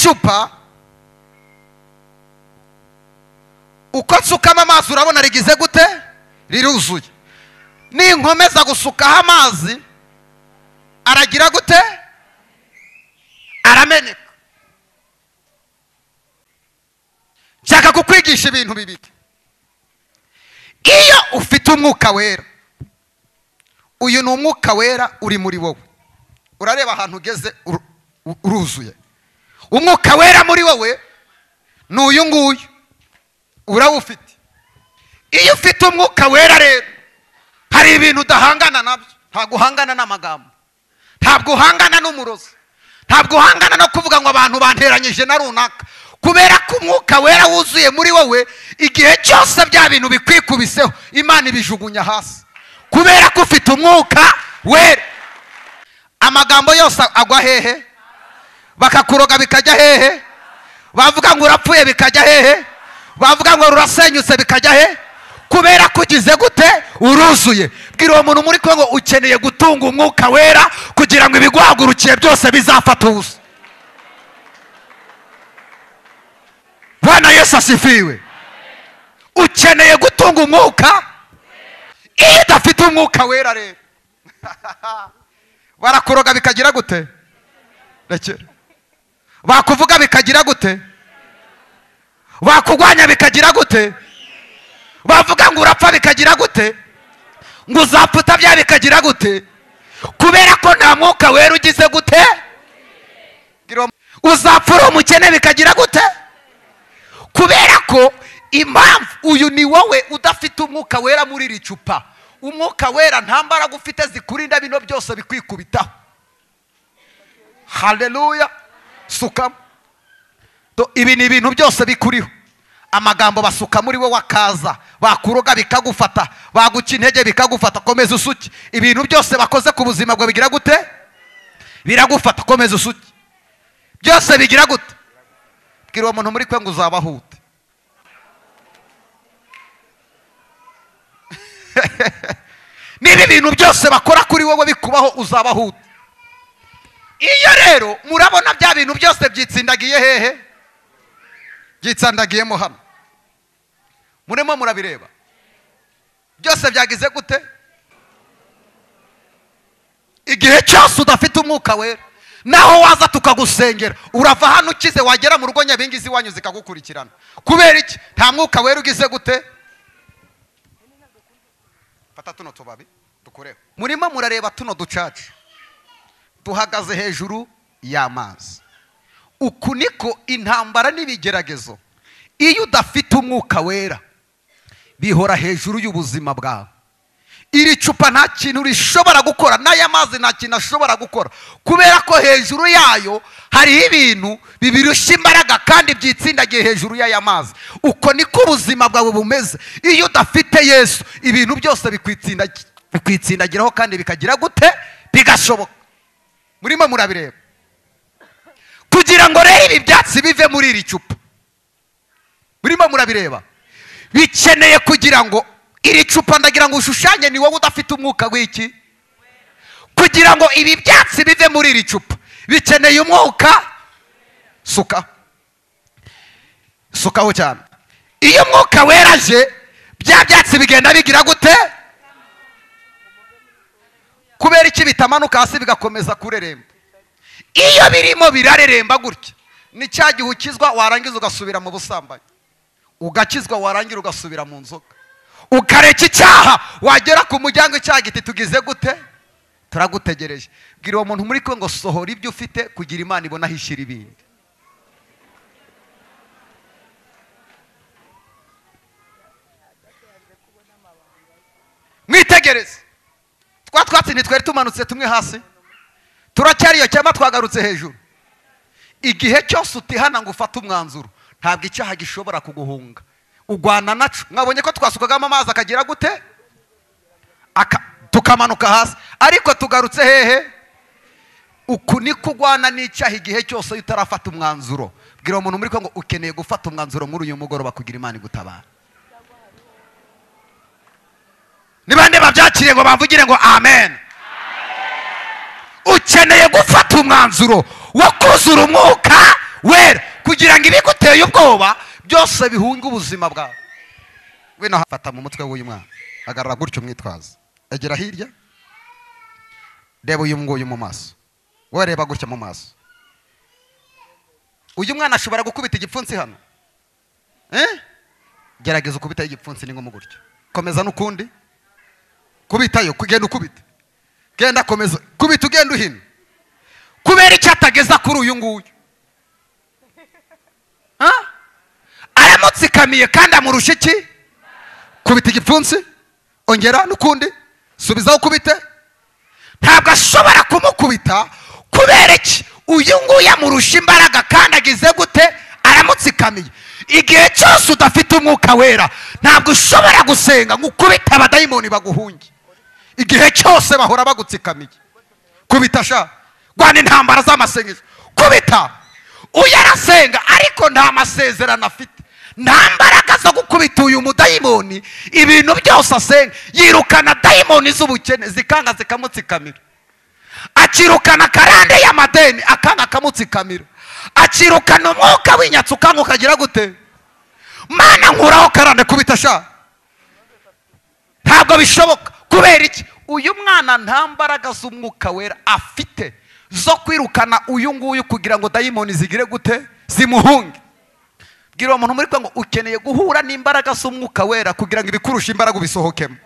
icupa uko nsukamo amazi urabona rigize gute? Riruzuye. Ninkomeza gusukaho amazi aragira gute? Arameneka. Nshaka kukwigisha ibintu bibiri. Iyo ufite umwuka wera, uyu ni umwuka wera uri muri wowe, urareba ahantu ugeze uruzuye. Umwuka wera muri wowe ni uyu nguyu, urawufite. Iyo ufite umwuka wera rero, hari ibintu udahangana nabyo. Ntabwo uhangana n'amagambo, ntabwo uhangana n'umurozi, ntabwo uhangana no kuvuga ngo abantu banteranyije na runaka. Kubera ko umwuka wera wuzuye muri wowe, igihe cyose bya bintu bikwikubiseho Imana ibijugunya hasi. Kubera ko ufite umwuka wera, amagambo yose agwa hehe? Bakakuroga bikajya hehe? Bavuga ngo urapfuye bikajya hehe? Bavuga ngo rurasenyutse bikajya hehe? Kubera ko ugize gute? Uruzuye. Bwira uwo muntu muri ko ngo ukeneye gutunga umwuka wera kugira ngo ibiguhagurukiye byose bizafata ubusa. Bwana Yesu asifiwe. Ukeneye gutunga umwuka. Iyo udafite umwuka wera rero barakuroga bikagira gute? Rekera. Bakuvuga bikagira gute? Bakugwanya bikagira gute? Bavuga ngo urapfa bikagira gute? Ngo uzapfuta bya bikagira gute? Kubera ko nta mwuka wera ugize gute? Uzapfura umukene bikagira gute? Kubera ko impamvu uyu ni wowe udafite umwuka wera muri iri cupa. Umwuka wera nta mbaraga ufite zikurinda bino byose bikwikubitaho. Haleluya. Sukamo. Ibi ni ibintu byose bikuriho. Amagambo basuka muri wowe akaza, bakuroga bikagufata, baguca intege bikagufata. Komeza usuke. Ibintu byose bakoze ku buzima bwawe bigira gute? Biragufata. Komeza usuke. Byose bigira gute? Bwira uwo muntu muri kwe ngo uzabahute. Niba ibintu byose bakora kuri wowe bikubaho uzabahute. Iyo rero murabona bya bintu byose byitsindagiye hehe? Byitsandagiyemo hano. Muremo murabireba. Byose byagize gute? Igihe cyose udafite umwuka wera, naho waza tukagusengera, urava hano ukize, wagera mu rugo Nyabingizi wanyu zikagukurikirana. Kubera iki? Nta mwuka wera ugize gute? Fata tuno tubabi dukoreho. Murimo murareba tuno ducaca duhagaze hejuru y'amazi. Uku niko intambara n'ibigeragezo, iyo udafite umwuka wera, bihora hejuru y'ubuzima bwawe. Iri cupa nta kintu rishobora gukora, n'aya mazi nta kintu ashobora gukora, kubera ko hejuru yayo hari ibintu bibirusha imbaraga kandi byitsindagiye hejuru y'aya mazi. Uko niko ubuzima bwawe bumeze. Iyo udafite Yesu, ibintu byose bikwitsindagiraho kandi bikagira gute? Bigashoboka. Murimo murabireba. Kugira ngo rero ibi byatsi bive muri iri cupa, murimo murabireba, bikeneye kugira ngo iri cupa, ndagira ngo ushushanye ni wowe udafite umwuka w'iki. Kugira ngo ibi byatsi bive muri iri cupa bikeneye umwuka. Suka. Sukaho cyane. Iyo umwuka weraje, bya byatsi bigenda bigira gute? Kubera iki bitamanuka hasi bigakomeza kureremba? Iyo birimo birareremba gutya, ni cya gihe ukizwa warangiza ugasubira mu busambanyi, ugakizwa warangira ugasubira mu nzoga, ukareka icyaha, wagera ku muryango icyaha giti tugize gute? Turagutegereje. Bwira uwo muntu muri ko ngo sohora ibyo ufite kugira Imana ibona hishira ibindi. Mwitegereze. Twatsi ntitwari tumanutse tumwe hasi, turacyariyo cyangwa twagarutse hejuru. Igihe cyose utihana ngo ufate umwanzuro, ntabwo icyaha gishobora kuguhunga. Ugwana naco. Mwabonye ko twasukagamo amazi akagira gute? Tukamanuka hasi. Ariko tugarutse hehe? Uku niko ugwana n'icyaha igihe cyose utarafata umwanzuro. Bwira umuntu muri ko ngo ukeneye gufata umwanzuro muri uyu mugoroba kugira Imana igutabara. Nibande babyakiriye ngo bavugire ngo amen. Ukeneye gufata umwanzuro wo kuzura umwuka wera. biteye ubwoba byose bihunga ubuzima bwawe. Wino hafata mu mutwe w'uyu mwana, agarara gutyo mwitwaza, egera hirya, reba uyu nguyu mu maso, wowe reba gutya mu maso. Uyu mwana ashobora gukubita igipfunsi hano, gerageza ukubita igipfunsi ni ngo mugutyo, komeza n'ukundi, kubitayo, kugenda ukubita, genda komeza, kubita ugenda uhina, kubera icyo atageza kuri uyu nguyu. Aramutsikamiye kandi amurusha iki? Kubita igipfunsi, ongera n'ukundi, subizaho ukubite. Ntabwo ashobora kumukubita kubera iki? Uyu nguyu amurusha imbaraga kandi agize gute? Aramutsikamiye. Igihe cyose udafite umwuka wera ntabwo ushobora gusenga ngo ukubite abadayimoni baguhunge. Igihe cyose bahora bagutsikamiye. Kubita sha, rwana intambara z'amasengesho, kubita. Uyu arasenga ariko nta masezerano afite, nta mbaraga zo gukubita uyu mudayimoni. Ibintu byose asenga, yirukana dayimoni z'ubukene zikanga zikamutsikamira, akirukana karande y'amadeni akanga akamutsikamira, akirukana umwuka w'inyatsi ukanga ukagira gute? Mana nkuraho karande, kubita sha. Ntabwo bishoboka. Kubera iki? Uyu mwana nta mbaraga z'umwuka wera afite zo kwirukana uyu nguyu kugira ngo dayimoni zigire gute? Zimuhunge. Bwira umuntu muri ngo ukeneye guhura n'imbaraga z'umwuka wera kugira ngo ibikurusha imbaraga bisohokemo.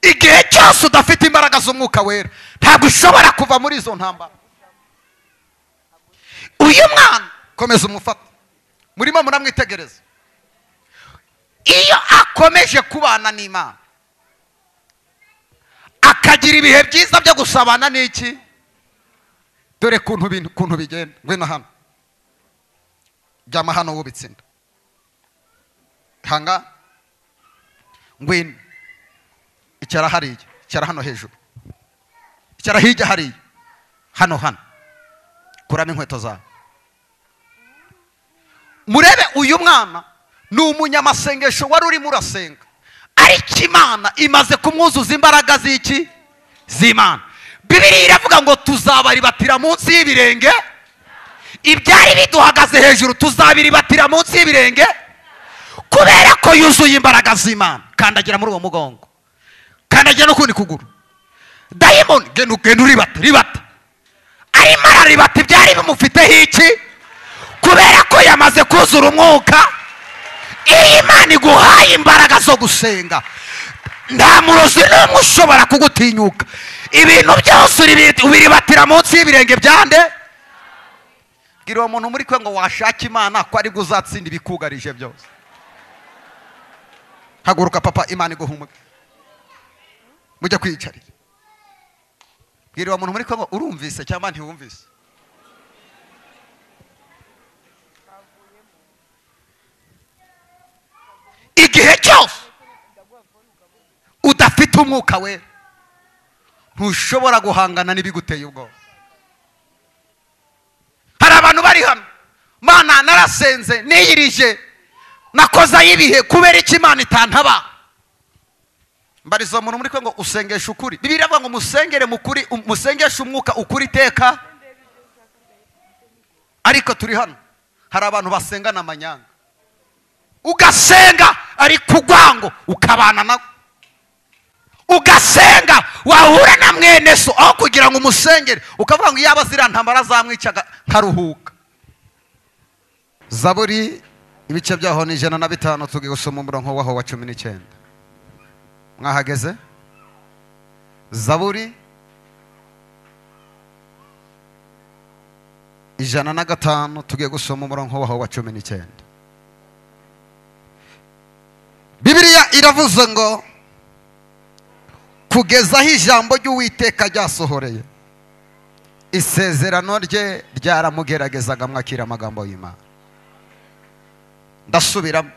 Igihe cyose udafite imbaraga z'umwuka wera ntabwo ushobora kuva muri izo ntambara. Uyu mwana komeza umufata, murimo muramwitegereza. Iyo akomeje kubana n'Imana akagira ibihe byiza byo gusabana n'iki? Dore kuntu bigenda. Ngwino hano, jyama hano wubitsinda, hanga ngwino, icara hariya, icara hano hejuru, icara hirya hariya, hano kuramo inkweto zawe. Murebe uyu mwana ni umunyamasengesho wari urimo urasenga, ariko Imana imaze kumwuzuza imbaraga z'iki? Z'Imana. Bibiliya iravuga ngo tuzabaribatira munsi y'ibirenge, ibyari biduhagaze hejuru tuzabiribatira munsi y'ibirenge, kubera ko yuzuye imbaraga z'Imana. Kandagira muri uwo mugongo, kandagira no kundi kuguru. Dayimoni genda ribata. Arimo araribata ibyari bimufiteho iki? Kubera ko yamaze kuzura umwuka. Iyi Imana iguhaye imbaraga zo gusenga, nta murozi n'umwe ushobora kugutinyuka. Ibintu byose ubiribatira munsi y'ibirenge byande. Bwira uwo muntu muri kwe ngo washaka Imana ko ari guzatsinda ibikugarije byose. Haguruka papa, Imana iguhumuke, mujya kwiyicarira. Bwira uwo muntu muri kwe ngo urumvise cyangwa ntiwumvise? Igihe cyose udafite umwuka wera ntushobora guhangana n'ibiguteye ubwoba. Hari abantu bari hano, Mana narasenze niyirije nakoza y'ibihe kubera iki Imana itantaba. Mbariza umuntu muri kwe ngo usengesha ukuri. Bibiliya iravuga ngo musengere mukuri, musengesha umwuka ukuri iteka. Ariko turi hano, hari abantu basengana amanyanga, ugasenga ari kugwango ukabana nawe, ugasenga wahura na mwene so aho kugira ngo umusengere ukavuga ngo yaba zira ntambara zamwicaga nkaruhuka. Zaburi ibice byaho ni 105, tugiye gusoma umurongo waho wa 19. Mwahageze? Zaburi 105, tugiye gusoma umurongo waho wa 19. Bibiliya iravuze ngo kugeza aho ijambo ry'Uwiteka ryasohoreye, isezerano rye ryaramugeragezaga mwakira amagambo y'Imana. Ndasubiramo,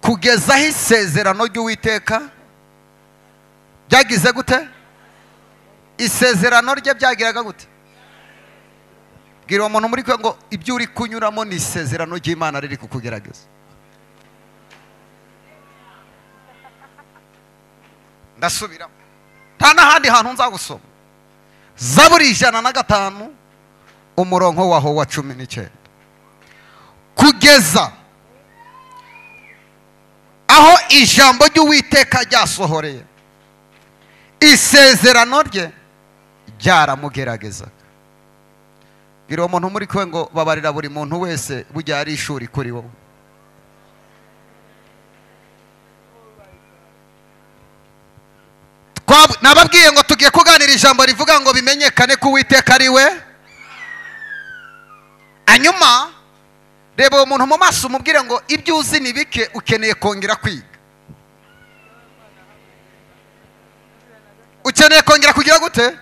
kugeza aho isezerano ry'Uwiteka byagize gute? Isezerano rye byagiraga gute? Bwira umuntu muri kwe ngo ibyo uri kunyuramo ni isezerano ry'Imana riri kukugerageza. Ndasubiramo, nta n'ahandi hantu nzagusoma. Zaburi 105 umurongo waho wa 19 kugeza aho ijambo ry'Uwiteka ryasohoreye, isezerano rye ryaramugerageza. Bwira uwo muntu muri kwe ngo babarira buri muntu wese bujya ari ishuri kuri wowe. Nababwiye ngo tugiye kuganira ijambo rivuga ngo bimenyekane ko Uwiteka ari we. Hanyuma reba uwo muntu mu maso umubwire ngo ibyo uzi ni bike, ukeneye kongera kwiga. Ukeneye kongera kugira gute?